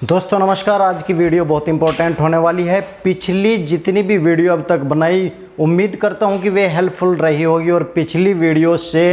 दोस्तों नमस्कार। आज की वीडियो बहुत इंपॉर्टेंट होने वाली है। पिछली जितनी भी वीडियो अब तक बनाई उम्मीद करता हूं कि वे हेल्पफुल रही होगी और पिछली वीडियो से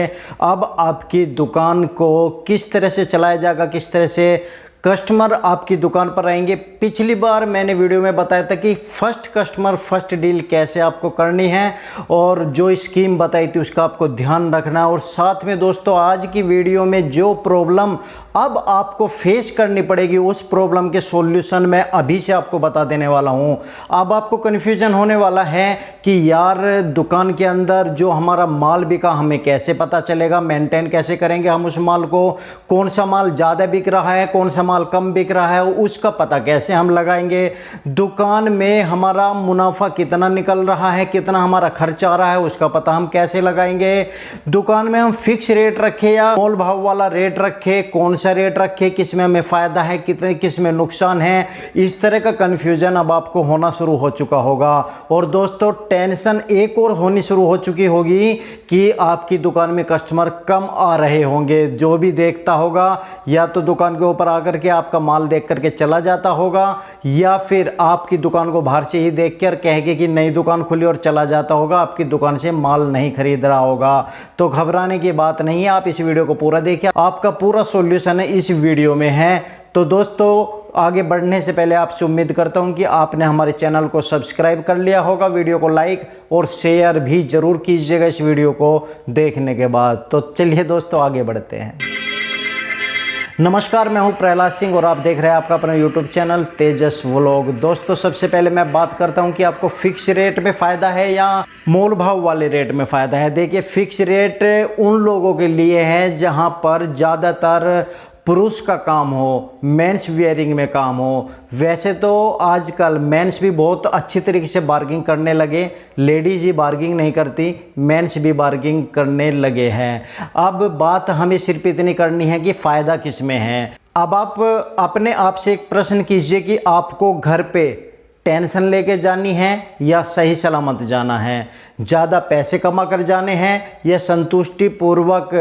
अब आपकी दुकान को किस तरह से चलाया जाएगा, किस तरह से कस्टमर आपकी दुकान पर आएंगे। पिछली बार मैंने वीडियो में बताया था कि फर्स्ट कस्टमर फर्स्ट डील कैसे आपको करनी है और जो स्कीम बताई थी उसका आपको ध्यान रखना है। और साथ में दोस्तों आज की वीडियो में जो प्रॉब्लम अब आपको फेस करनी पड़ेगी उस प्रॉब्लम के सॉल्यूशन मैं अभी से आपको बता देने वाला हूं। अब आपको कन्फ्यूजन होने वाला है कि यार दुकान के अंदर जो हमारा माल बिका हमें कैसे पता चलेगा, मेंटेन कैसे करेंगे हम उस माल को, कौन सा माल ज़्यादा बिक रहा है, कौन सा माल कम बिक रहा है, उसका पता कैसे हम लगाएंगे, दुकान में हमारा मुनाफा कितना निकल रहा है, कितना हमारा खर्चा आ रहा है, उसका पता हम कैसे लगाएंगे, दुकान में हम फिक्स रेट रखें या मोल भाव वाला रेट रखें, कौन सा रेट रखें, किस में हमें फ़ायदा है, कितने किस में नुकसान है। इस तरह का कन्फ्यूजन अब आपको होना शुरू हो चुका होगा। और दोस्तों टेंशन एक और होनी शुरू हो चुकी होगी कि आपकी दुकान में कस्टमर कम आ रहे होंगे। जो भी देखता होगा या तो दुकान के ऊपर आकर के आपका माल देख करके चला जाता होगा या फिर आपकी दुकान को बाहर से ही देख कर कहेंगे कि नई दुकान खुली और चला जाता होगा, आपकी दुकान से माल नहीं खरीद रहा होगा। तो घबराने की बात नहीं है, आप इस वीडियो को पूरा देखिए, आपका पूरा सॉल्यूशन इस वीडियो में है। तो दोस्तों आगे बढ़ने से पहले आपसे उम्मीद करता हूं कि आपने हमारे चैनल को सब्सक्राइब कर लिया होगा, वीडियो को लाइक और शेयर भी जरूर कीजिएगा इस वीडियो को देखने के बाद। तो चलिए दोस्तों आगे बढ़ते हैं। नमस्कार, मैं हूं प्रहलाद सिंह और आप देख रहे हैं आपका अपना यूट्यूब चैनल तेजस व्लॉग। दोस्तों सबसे पहले मैं बात करता हूं कि आपको फिक्स रेट में फ़ायदा है या मोल भाव वाले रेट में फ़ायदा है। देखिए फिक्स रेट उन लोगों के लिए है जहां पर ज़्यादातर पुरुष का काम हो, मेंस वियरिंग में काम हो। वैसे तो आजकल मेंस भी बहुत अच्छी तरीके से बार्गिंग करने लगे, लेडीज़ ही बार्गिंग नहीं करती, मेंस भी बार्गिंग करने लगे हैं। अब बात हमें सिर्फ इतनी करनी है कि फ़ायदा किस में है। अब आप अपने आप से एक प्रश्न कीजिए कि आपको घर पे टेंशन लेके जानी है या सही सलामत जाना है, ज़्यादा पैसे कमा कर जाने हैं या संतुष्टि पूर्वक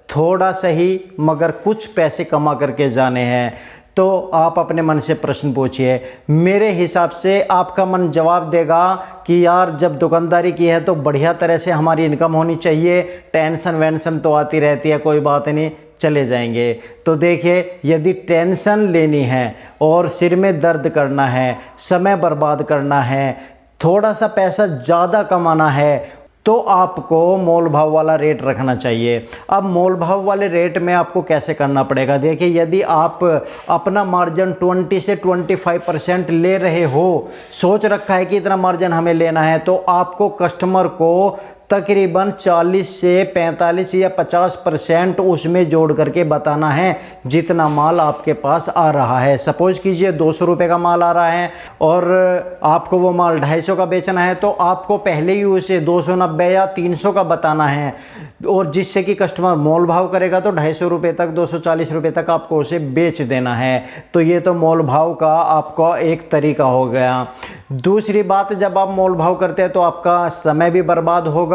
थोड़ा सही मगर कुछ पैसे कमा करके जाने हैं। तो आप अपने मन से प्रश्न पूछिए। मेरे हिसाब से आपका मन जवाब देगा कि यार जब दुकानदारी की है तो बढ़िया तरह से हमारी इनकम होनी चाहिए, टेंशन वेंशन तो आती रहती है, कोई बात नहीं चले जाएंगे। तो देखिए यदि टेंशन लेनी है और सिर में दर्द करना है, समय बर्बाद करना है, थोड़ा सा पैसा ज़्यादा कमाना है तो आपको मोल भाव वाला रेट रखना चाहिए। अब मोल भाव वाले रेट में आपको कैसे करना पड़ेगा। देखिए यदि आप अपना मार्जिन 20 से 25% ले रहे हो, सोच रखा है कि इतना मार्जिन हमें लेना है, तो आपको कस्टमर को तकरीबन 40 से 45 या 50% उसमें जोड़ करके बताना है जितना माल आपके पास आ रहा है। सपोज कीजिए 200 रुपये का माल आ रहा है और आपको वो माल 250 का बेचना है, तो आपको पहले ही उसे 290 या 300 का बताना है। और जिससे कि कस्टमर मोल भाव करेगा तो 250 रुपये तक, 240 रुपये तक आपको उसे बेच देना है। तो ये तो मोल भाव का आपका एक तरीका हो गया। दूसरी बात, जब आप मोल भाव करते हैं तो आपका समय भी बर्बाद होगा,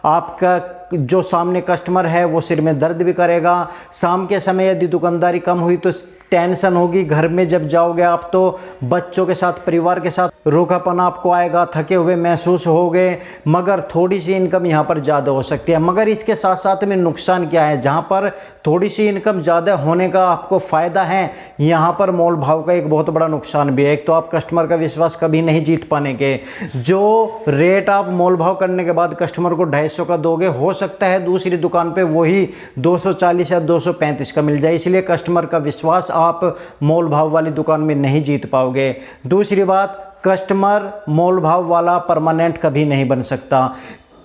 आपका जो सामने कस्टमर है वो सिर में दर्द भी करेगा। शाम के समय यदि दुकानदारी कम हुई तो टेंशन होगी, घर में जब जाओगे आप तो बच्चों के साथ, परिवार के साथ रूखापन आपको आएगा, थके हुए महसूस होगे। मगर थोड़ी सी इनकम यहाँ पर ज़्यादा हो सकती है। मगर इसके साथ साथ में नुकसान क्या है, जहाँ पर थोड़ी सी इनकम ज़्यादा होने का आपको फ़ायदा है, यहाँ पर मोल भाव का एक बहुत बड़ा नुकसान भी है। एक तो आप कस्टमर का विश्वास कभी नहीं जीत पाने के। जो रेट आप मोल भाव करने के बाद कस्टमर को 250 का दोगे, हो सकता है दूसरी दुकान पे वही 240 या 235 का मिल जाए। इसलिए कस्टमर का विश्वास आप मोल भाव वाली दुकान में नहीं जीत पाओगे। दूसरी बात, कस्टमर मोल भाव वाला परमानेंट कभी नहीं बन सकता।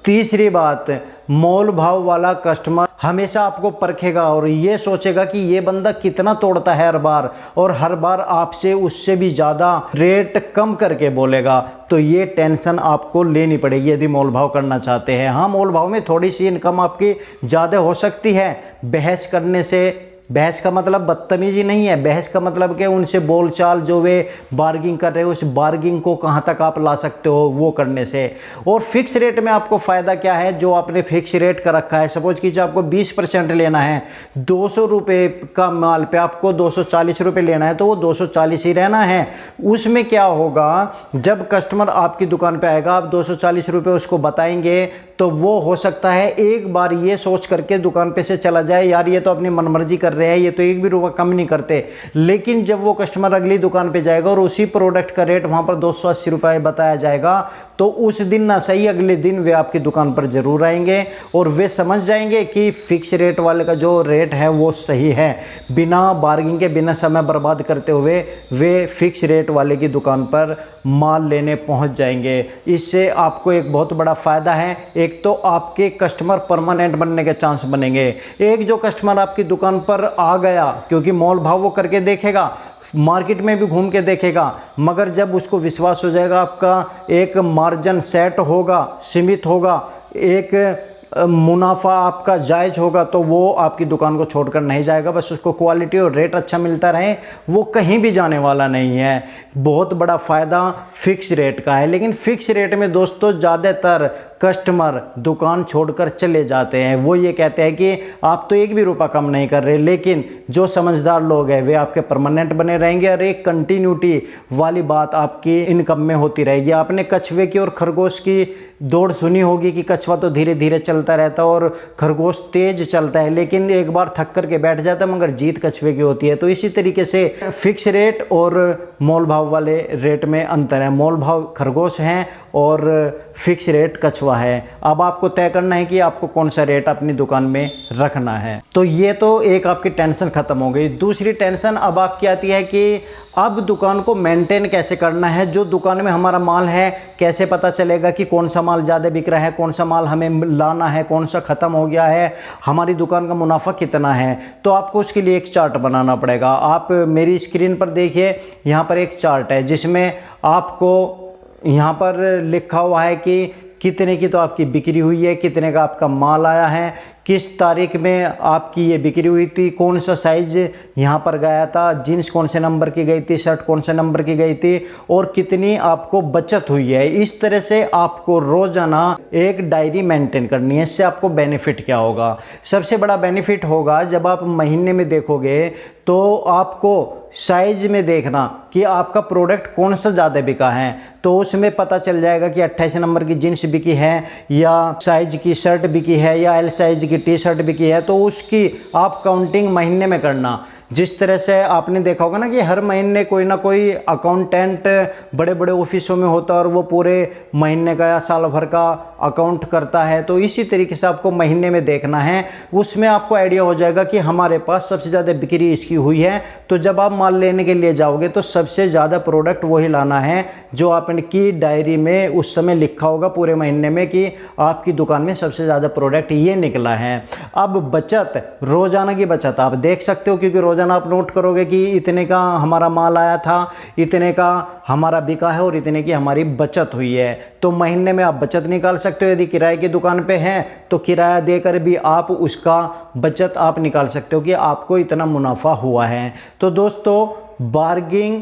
तीसरी बात, मोल भाव वाला कस्टमर हमेशा आपको परखेगा और ये सोचेगा कि ये बंदा कितना तोड़ता है हर बार, और हर बार आपसे उससे भी ज़्यादा रेट कम करके बोलेगा। तो ये टेंशन आपको लेनी पड़ेगी यदि मोल भाव करना चाहते हैं। हाँ, मोल भाव में थोड़ी सी इनकम आपकी ज़्यादा हो सकती है, बहस करने से बहस का मतलब बदतमीजी नहीं है, बहस का मतलब कि उनसे बोलचाल जो वे बार्गिंग कर रहे हो उस बार्गिंग को कहाँ तक आप ला सकते हो वो करने से। और फिक्स रेट में आपको फ़ायदा क्या है, जो आपने फिक्स रेट का रखा है, सपोज कीजिए आपको 20% लेना है, 200 रुपये का माल पे आपको 240 रुपये लेना है तो वो 240 ही रहना है। उसमें क्या होगा, जब कस्टमर आपकी दुकान पे आएगा आप 240 रुपये उसको बताएंगे तो वो हो सकता है एक बार ये सोच करके दुकान पे से चला जाए, यार ये तो अपनी मनमर्जी कर रहे हैं, ये तो एक भी रुपया कम नहीं करते। लेकिन जब वो कस्टमर अगली दुकान पे जाएगा और उसी प्रोडक्ट का रेट वहाँ पर 280 रुपये बताया जाएगा तो उस दिन ना सही अगले दिन वे आपकी दुकान पर ज़रूर आएंगे और वे समझ जाएंगे कि फिक्स रेट वाले का जो रेट है वो सही है। बिना बार्गिंग के, बिना समय बर्बाद करते हुए वे फिक्स रेट वाले की दुकान पर माल लेने पहुंच जाएंगे। इससे आपको एक बहुत बड़ा फ़ायदा है, एक तो आपके कस्टमर परमानेंट बनने के चांस बनेंगे। एक जो कस्टमर आपकी दुकान पर आ गया, क्योंकि मोल भाव वो करके देखेगा, मार्केट में भी घूम के देखेगा, मगर जब उसको विश्वास हो जाएगा, आपका एक मार्जिन सेट होगा, सीमित होगा, एक मुनाफा आपका जायज़ होगा तो वो आपकी दुकान को छोड़कर नहीं जाएगा। बस उसको क्वालिटी और रेट अच्छा मिलता रहे, वो कहीं भी जाने वाला नहीं है। बहुत बड़ा फ़ायदा फिक्स रेट का है। लेकिन फिक्स रेट में दोस्तों ज़्यादातर कस्टमर दुकान छोड़कर चले जाते हैं। वो ये कहते हैं कि आप तो एक भी रुपया कम नहीं कर रहे, लेकिन जो समझदार लोग हैं वे आपके परमानेंट बने रहेंगे और एक कंटिन्यूटी वाली बात आपकी इनकम में होती रहेगी। आपने कछुए की और खरगोश की दौड़ सुनी होगी कि कछुआ तो धीरे धीरे चलता रहता है और खरगोश तेज चलता है, लेकिन एक बार थक करके बैठ जाता है, मगर जीत कछुए की होती है। तो इसी तरीके से फिक्स रेट और मोल भाव वाले रेट में अंतर है। मोल भाव खरगोश हैं और फिक्स रेट कछुआ है। अब आपको तय करना है कि आपको कौन सा रेट अपनी दुकान में रखना है। तो ये तो एक आपकी टेंशन ख़त्म हो गई। दूसरी टेंशन अब आपकी आती है कि अब दुकान को मेंटेन कैसे करना है। जो दुकान में हमारा माल है कैसे पता चलेगा कि कौन सा माल ज़्यादा बिक रहा है, कौन सा माल हमें लाना है, कौन सा ख़त्म हो गया है, हमारी दुकान का मुनाफा कितना है। तो आपको उसके लिए एक चार्ट बनाना पड़ेगा। आप मेरी स्क्रीन पर देखिए, यहाँ पर एक चार्ट है जिसमें आपको यहाँ पर लिखा हुआ है कि कितने की तो आपकी बिक्री हुई है, कितने का आपका माल आया है, किस तारीख में आपकी ये बिक्री हुई थी, कौन सा साइज़ यहाँ पर गया था, जीन्स कौन से नंबर की गई थी, शर्ट कौन से नंबर की गई थी और कितनी आपको बचत हुई है। इस तरह से आपको रोज़ाना एक डायरी मेंटेन करनी है। इससे आपको बेनिफिट क्या होगा? सबसे बड़ा बेनिफिट होगा जब आप महीने में देखोगे तो आपको साइज में देखना कि आपका प्रोडक्ट कौन सा ज़्यादा बिका है, तो उसमें पता चल जाएगा कि 28 नंबर की जीन्स बिकी है या साइज की शर्ट बिकी है या एल साइज की टी शर्ट बिकी है। तो उसकी आप काउंटिंग महीने में करना। जिस तरह से आपने देखा होगा ना कि हर महीने कोई ना कोई अकाउंटेंट बड़े बड़े ऑफिसों में होता है और वो पूरे महीने का या साल भर का अकाउंट करता है, तो इसी तरीके से आपको महीने में देखना है। उसमें आपको आइडिया हो जाएगा कि हमारे पास सबसे ज़्यादा बिक्री इसकी हुई है। तो जब आप माल लेने के लिए जाओगे तो सबसे ज़्यादा प्रोडक्ट वही लाना है जो आपकी डायरी में उस समय लिखा होगा पूरे महीने में कि आपकी दुकान में सबसे ज़्यादा प्रोडक्ट ये निकला है। अब बचत, रोज़ाना की बचत आप देख सकते हो, क्योंकि रोज़ाना आप नोट करोगे कि इतने का हमारा माल आया था, इतने का हमारा बिका है और इतने की हमारी बचत हुई है। तो महीने में आप बचत निकाल सकते हो। यदि किराए की दुकान पे हैं तो किराया देकर भी आप उसका बचत आप निकाल सकते हो कि आपको इतना मुनाफा हुआ है। तो दोस्तों, बार्गिंग,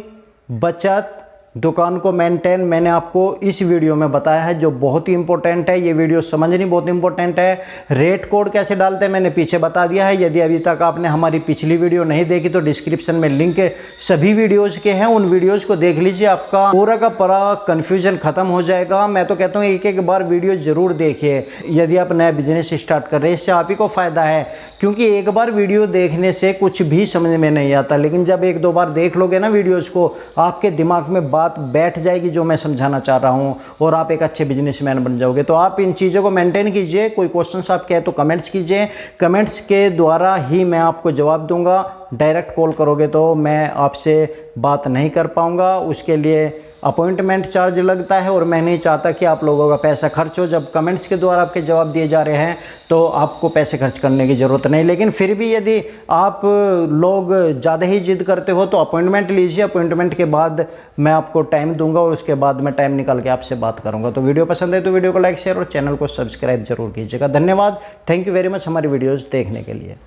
बचत, दुकान को मेंटेन मैंने आपको इस वीडियो में बताया है जो बहुत ही इंपॉर्टेंट है। ये वीडियो समझनी बहुत इंपॉर्टेंट है। रेट कोड कैसे डालते हैं मैंने पीछे बता दिया है। यदि अभी तक आपने हमारी पिछली वीडियो नहीं देखी तो डिस्क्रिप्शन में लिंक सभी वीडियोज़ के हैं, उन वीडियोज़ को देख लीजिए, आपका पूरा का पूरा कन्फ्यूजन ख़त्म हो जाएगा। मैं तो कहता हूँ एक एक बार वीडियो ज़रूर देखिए यदि आप नया बिजनेस स्टार्ट कर रहे हैं। इससे आप ही को फ़ायदा है, क्योंकि एक बार वीडियो देखने से कुछ भी समझ में नहीं आता, लेकिन जब एक दो बार देख लोगे ना वीडियोज़ को, आपके दिमाग में बात बैठ जाएगी जो मैं समझाना चाह रहा हूं और आप एक अच्छे बिजनेसमैन बन जाओगे। तो आप इन चीज़ों को मेंटेन कीजिए। कोई क्वेश्चंस आपके हैं तो कमेंट्स कीजिए, कमेंट्स के द्वारा ही मैं आपको जवाब दूंगा। डायरेक्ट कॉल करोगे तो मैं आपसे बात नहीं कर पाऊंगा, उसके लिए अपॉइंटमेंट चार्ज लगता है और मैं नहीं चाहता कि आप लोगों का पैसा खर्च हो। जब कमेंट्स के द्वारा आपके जवाब दिए जा रहे हैं तो आपको पैसे खर्च करने की ज़रूरत नहीं। लेकिन फिर भी यदि आप लोग ज़्यादा ही जिद करते हो तो अपॉइंटमेंट लीजिए। अपॉइंटमेंट के बाद मैं आपको टाइम दूंगा और उसके बाद मैं टाइम निकाल के आपसे बात करूंगा। तो वीडियो पसंद है तो वीडियो को लाइक, शेयर और चैनल को सब्सक्राइब जरूर कीजिएगा। धन्यवाद, थैंक यू वेरी मच हमारी वीडियोज़ देखने के लिए।